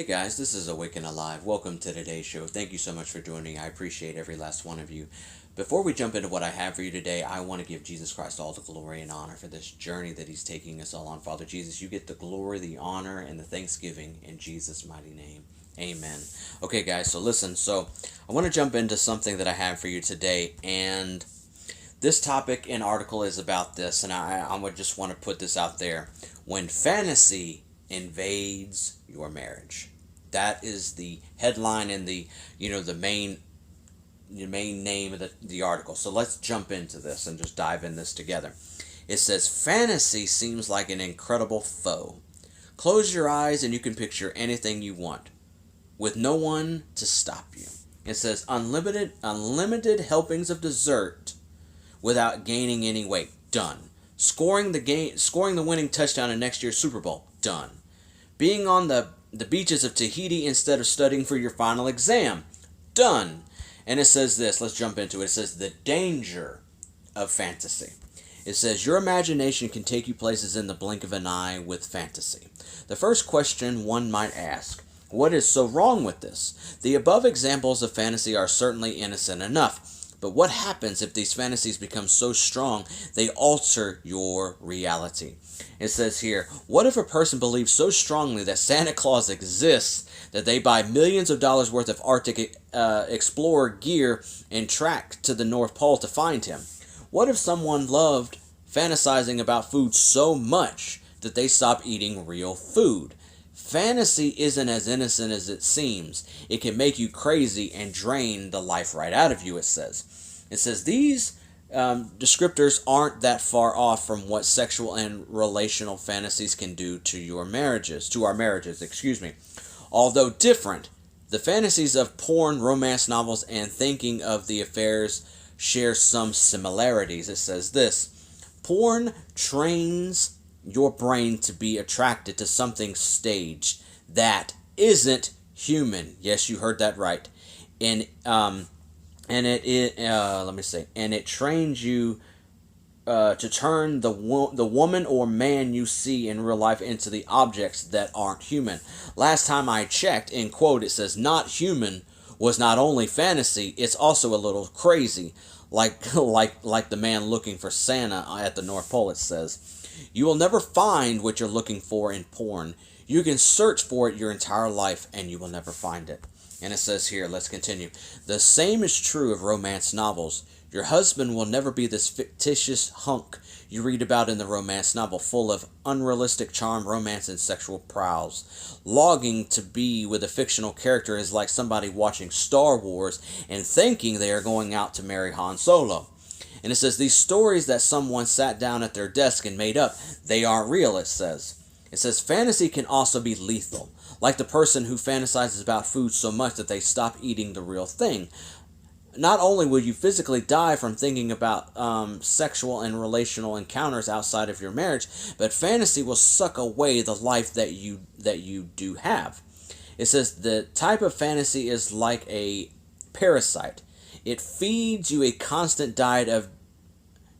guys, this is Awake&Alive. Welcome to today's show. Thank you so much for joining. I appreciate every last one of you. Before we jump into what I have for you today, I want to give Jesus Christ all the glory and honor for this journey that He's taking us all on. Father Jesus, you get the glory, the honor, and the thanksgiving in Jesus' mighty name. Amen. Okay, guys, so listen. So I want to jump into something that I have for you today, and this topic and article is about this, and I would just want to put this out there. When fantasy invades your marriage. That is the headline and the main name of the article. So let's jump into this and just dive in this together. It says, fantasy seems like an incredible foe. Close your eyes and you can picture anything you want, with no one to stop you. It says, unlimited helpings of dessert without gaining any weight. Done. Scoring the winning touchdown in next year's Super Bowl. Done. Being on the beaches of Tahiti instead of studying for your final exam. Done. And it says this. Let's jump into it. It says the danger of fantasy. It says your imagination can take you places in the blink of an eye with fantasy. The first question one might ask, what is so wrong with this? The above examples of fantasy are certainly innocent enough. But what happens if these fantasies become so strong they alter your reality? It says here, what if a person believes so strongly that Santa Claus exists that they buy millions of dollars worth of Arctic Explorer gear and track to the North Pole to find him? What if someone loved fantasizing about food so much that they stop eating real food? Fantasy isn't as innocent as it seems. It can make you crazy and drain the life right out of you, it says. It says these descriptors aren't that far off from what sexual and relational fantasies can do to our marriages, Although different, the fantasies of porn, romance novels, and thinking of the affairs share some similarities. It says this, porn trains your brain to be attracted to something staged that isn't human. Yes, you heard that right. And it trains you to turn the woman or man you see in real life into the objects that aren't human. Last time I checked, in quote, it says not human was not only fantasy, it's also a little crazy, like the man looking for Santa at the North Pole. It says, you will never find what you're looking for in porn. You can search for it your entire life and you will never find it. And it says here, let's continue. The same is true of romance novels. Your husband will never be this fictitious hunk you read about in the romance novel, full of unrealistic charm, romance, and sexual prowls. Logging to be with a fictional character is like somebody watching Star Wars and thinking they are going out to marry Han Solo. And it says, these stories that someone sat down at their desk and made up, they aren't real, it says. It says, fantasy can also be lethal, like the person who fantasizes about food so much that they stop eating the real thing. Not only will you physically die from thinking about sexual and relational encounters outside of your marriage, but fantasy will suck away the life that you do have. It says, the type of fantasy is like a parasite. It feeds you a constant diet of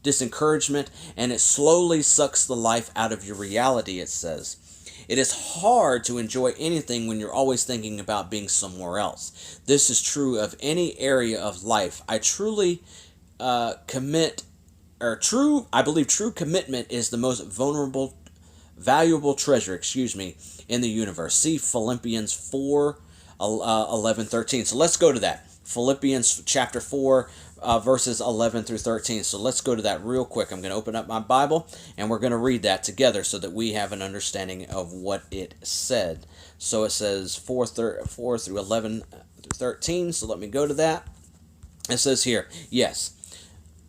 disencouragement, and it slowly sucks the life out of your reality, it says. It is hard to enjoy anything when you're always thinking about being somewhere else. This is true of any area of life. I believe true commitment is the most valuable treasure, in the universe. See Philippians 4, 11, 13. So let's go to that. Philippians chapter 4, verses 11 through 13. So let's go to that real quick. I'm going to open up my Bible, and we're going to read that together so that we have an understanding of what it said. So it says 4 through 11 through 13. So let me go to that. It says here, yes,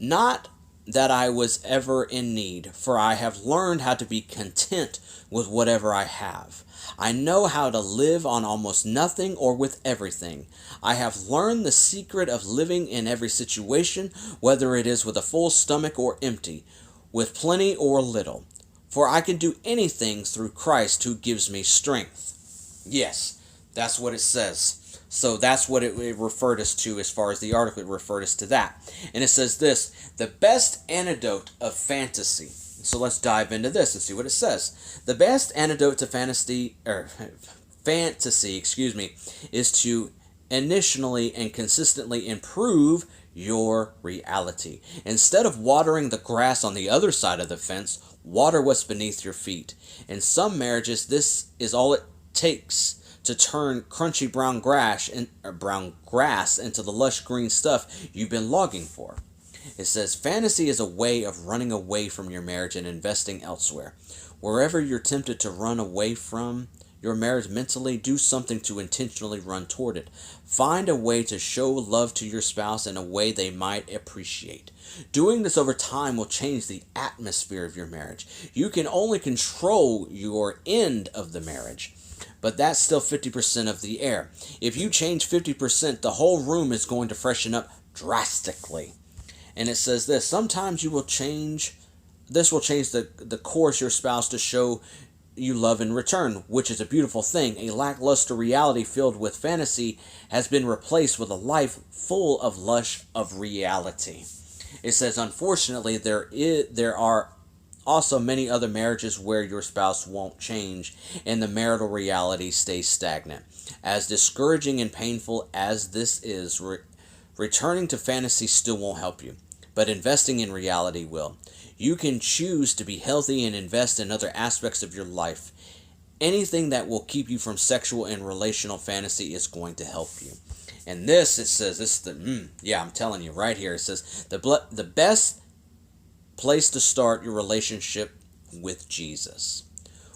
not that I was ever in need, for I have learned how to be content with whatever I have. I know how to live on almost nothing or with everything. I have learned the secret of living in every situation, whether it is with a full stomach or empty, with plenty or little. For I can do anything through Christ who gives me strength. Yes, that's what it says. So that's what it referred us to as far as the article. It referred us to that. And it says this, the best antidote of fantasy. So let's dive into this and see what it says. The best antidote to fantasy is to initially and consistently improve your reality. Instead of watering the grass on the other side of the fence, water what's beneath your feet. In some marriages, this is all it takes to turn crunchy brown grass into the lush green stuff you've been longing for. It says, fantasy is a way of running away from your marriage and investing elsewhere. Wherever you're tempted to run away from your marriage mentally, do something to intentionally run toward it. Find a way to show love to your spouse in a way they might appreciate. Doing this over time will change the atmosphere of your marriage. You can only control your end of the marriage, but that's still 50% of the air. If you change 50%, the whole room is going to freshen up drastically. And it says this, sometimes this will change the course your spouse to show you love in return, which is a beautiful thing. A lackluster reality filled with fantasy has been replaced with a life full of lush of reality. It says, unfortunately, there are also many other marriages where your spouse won't change and the marital reality stays stagnant. As discouraging and painful as this is, returning to fantasy still won't help you, but investing in reality will. You can choose to be healthy and invest in other aspects of your life. Anything that will keep you from sexual and relational fantasy is going to help you. And this, it says, I'm telling you right here, it says, the best place to start your relationship with Jesus.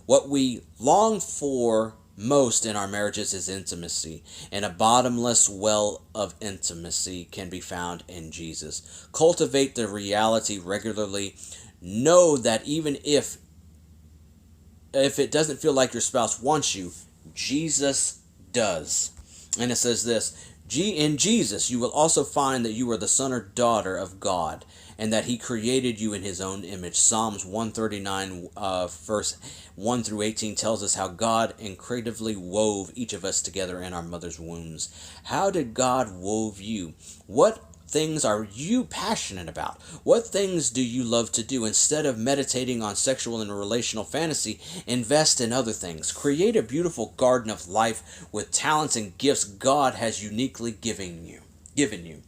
What we long for most in our marriages is intimacy, and a bottomless well of intimacy can be found in Jesus. Cultivate the reality regularly. Know that even if it doesn't feel like your spouse wants you, Jesus does. And it says this, in Jesus you will also find that you are the son or daughter of God, and that he created you in his own image. Psalms 139, verse 1 through 18 tells us how God incredibly wove each of us together in our mother's wombs. How did God wove you? What things are you passionate about? What things do you love to do? Instead of meditating on sexual and relational fantasy, invest in other things. Create a beautiful garden of life with talents and gifts God has uniquely given you.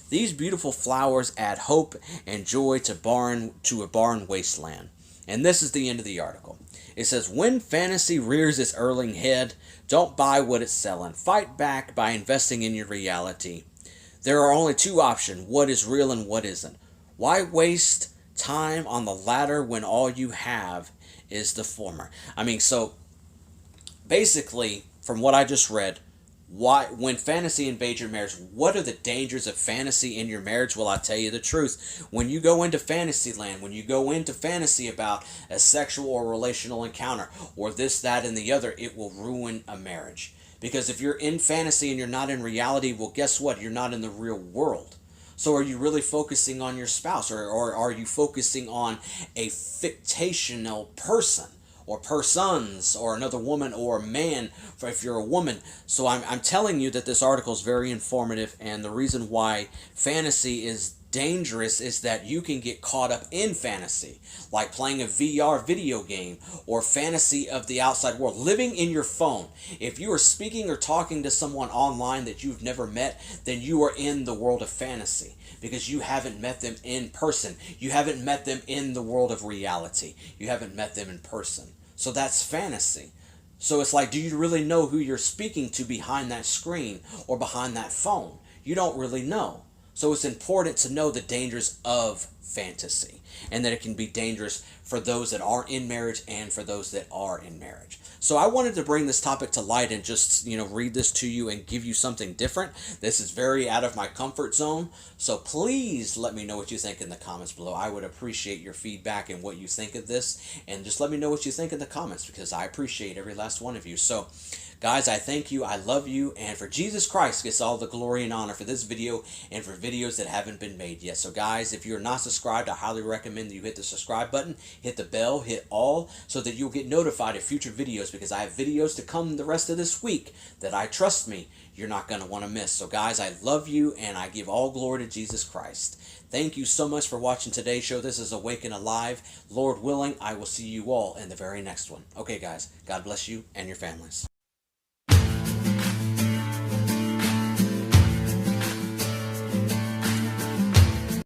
These beautiful flowers add hope and joy to a barren wasteland. And this is the end of the article. It says, when fantasy rears its earling head, don't buy what it's selling. Fight back by investing in your reality. There are only two options, what is real and what isn't. Why waste time on the latter when all you have is the former? So basically, from what I just read, when fantasy invades your marriage, what are the dangers of fantasy in your marriage? Well, I'll tell you the truth. When you go into fantasy land, when you go into fantasy about a sexual or relational encounter, or this, that, and the other, it will ruin a marriage. Because if you're in fantasy and you're not in reality, well, guess what? You're not in the real world. So are you really focusing on your spouse, or are you focusing on a fictional person? Or persons, or another woman, or a man, if you're a woman. So I'm telling you that this article is very informative, and the reason why fantasy is dangerous is that you can get caught up in fantasy, like playing a VR video game, or fantasy of the outside world, living in your phone. If you are speaking or talking to someone online that you've never met, then you are in the world of fantasy, because you haven't met them in person. You haven't met them in the world of reality. You haven't met them in person. So that's fantasy. So it's like, do you really know who you're speaking to behind that screen or behind that phone? You don't really know. So it's important to know the dangers of fantasy, and that it can be dangerous for those that aren't in marriage and for those that are in marriage. So I wanted to bring this topic to light and just, read this to you and give you something different. This is very out of my comfort zone. So please let me know what you think in the comments below. I would appreciate your feedback and what you think of this. And just let me know what you think in the comments, because I appreciate every last one of you. So guys, I thank you, I love you, and for Jesus Christ gets all the glory and honor for this video and for videos that haven't been made yet. So guys, if you're not subscribed, I highly recommend that you hit the subscribe button, hit the bell, hit all, so that you'll get notified of future videos, because I have videos to come the rest of this week that trust me, you're not going to want to miss. So guys, I love you, and I give all glory to Jesus Christ. Thank you so much for watching today's show. This is Awake and Alive. Lord willing, I will see you all in the very next one. Okay guys, God bless you and your families.